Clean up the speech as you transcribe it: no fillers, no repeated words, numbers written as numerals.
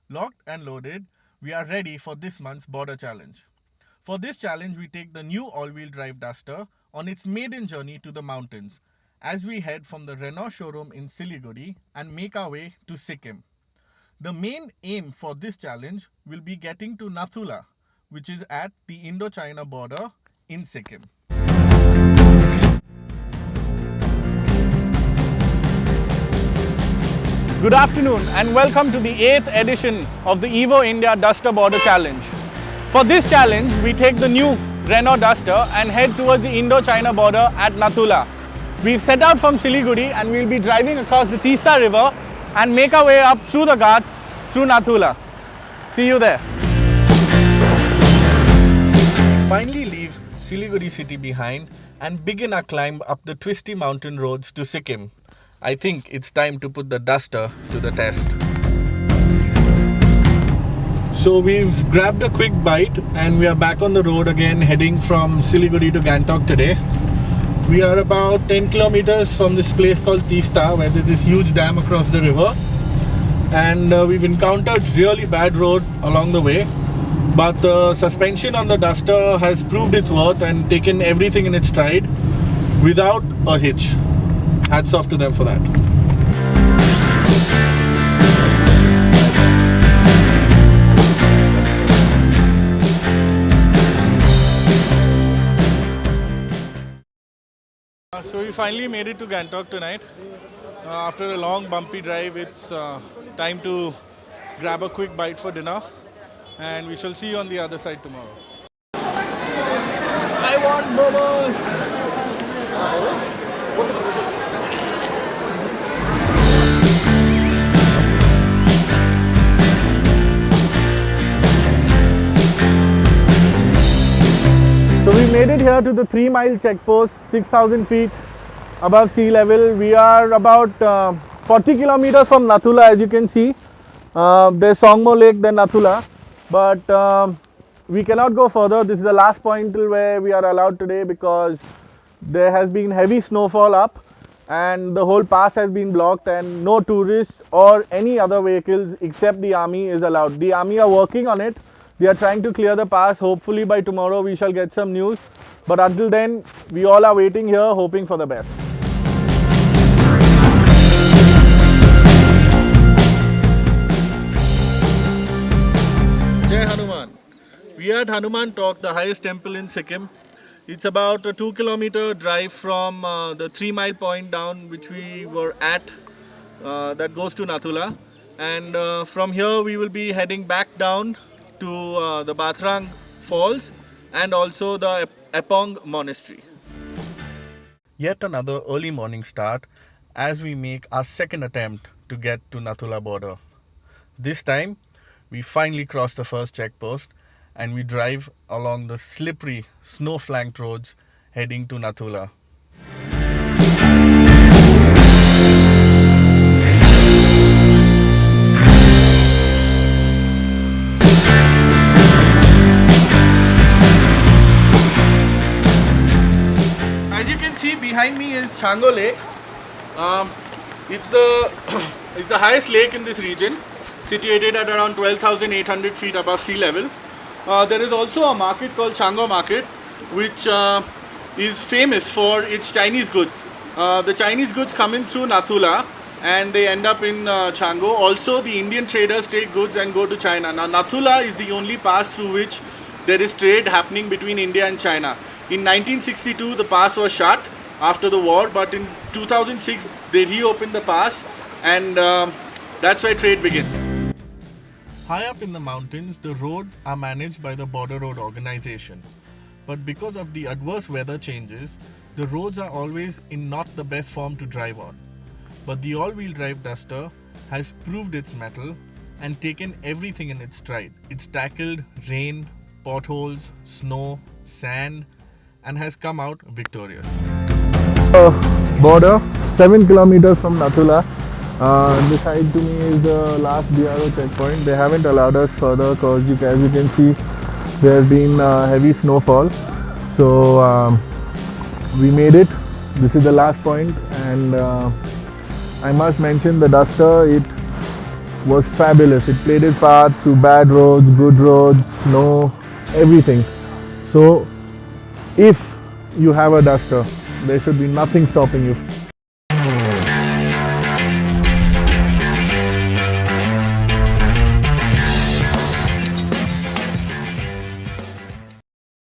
Locked and loaded, we are ready for this month's border challenge. For this challenge, we take the new all-wheel drive Duster on its maiden journey to the mountains as we head from the Renault showroom in Siliguri and make our way to Sikkim. The main aim for this challenge will be getting to Nathula, which is at the Indo-China border in Sikkim. Good afternoon and welcome to the 8th edition of the Evo India Duster Border Challenge. For this challenge, we take the new Renault Duster and head towards the Indo-China border at Nathula. We've set out from Siliguri and we'll be driving across the Teesta River and make our way up through the Ghats through Nathula. See you there. We finally leave Siliguri city behind and begin our climb up the twisty mountain roads to Sikkim. I think it's time to put the Duster to the test. So we've grabbed a quick bite and we are back on the road again, heading from Siliguri to Gangtok today. We are about 10 kilometers from this place called Teesta, where there's this huge dam across the river, and we've encountered really bad road along the way, but the suspension on the Duster has proved its worth and taken everything in its stride without a hitch. Hats off to them for that. So we finally made it to Gangtok tonight. After a long bumpy drive, it's time to grab a quick bite for dinner, and we shall see you on the other side tomorrow. I want momos! So we made it here to the 3-mile checkpost, 6,000 feet above sea level. We are about 40 kilometers from Nathula, as you can see. There's Songmo Lake, then Nathula. But we cannot go further. This is the last point till where we are allowed today because there has been heavy snowfall up and the whole pass has been blocked and no tourists or any other vehicles except the army is allowed. The army are working on it. They are trying to clear the pass. Hopefully by tomorrow we shall get some news. But until then, we all are waiting here, hoping for the best. Jai Hanuman. We are at Hanuman Tok, the highest temple in Sikkim. It's about a 2-kilometer drive from the 3-mile point down which we were at that goes to Nathula. And from here we will be heading back down to the Bathrang Falls and also the Epong Monastery. Yet another early morning start as we make our second attempt to get to Nathula border. This time we finally cross the first checkpost and we drive along the slippery snow-flanked roads heading to Nathula. See, behind me is Chango Lake. It's the highest lake in this region, situated at around 12,800 feet above sea level. There is also a market called Chango Market, which is famous for its Chinese goods. The Chinese goods come in through Nathula and they end up in Chango. Also, the Indian traders take goods and go to China. Now, Nathula is the only pass through which there is trade happening between India and China. In 1962, the pass was shut after the war, but in 2006, they reopened the pass, and that's where trade began. High up in the mountains, the roads are managed by the Border Road Organization. But because of the adverse weather changes, the roads are always in not the best form to drive on. But the all-wheel drive Duster has proved its mettle and taken everything in its stride. It's tackled rain, potholes, snow, sand, and has come out victorious. Border, 7 kilometers from Nathula. This side to me is the last BRO checkpoint. They haven't allowed us further because as you can see, there has been heavy snowfall. So we made it. This is the last point, and I must mention the Duster. It was fabulous. It played its part through bad roads, good roads, snow, everything. So if you have a duster, there should be nothing stopping you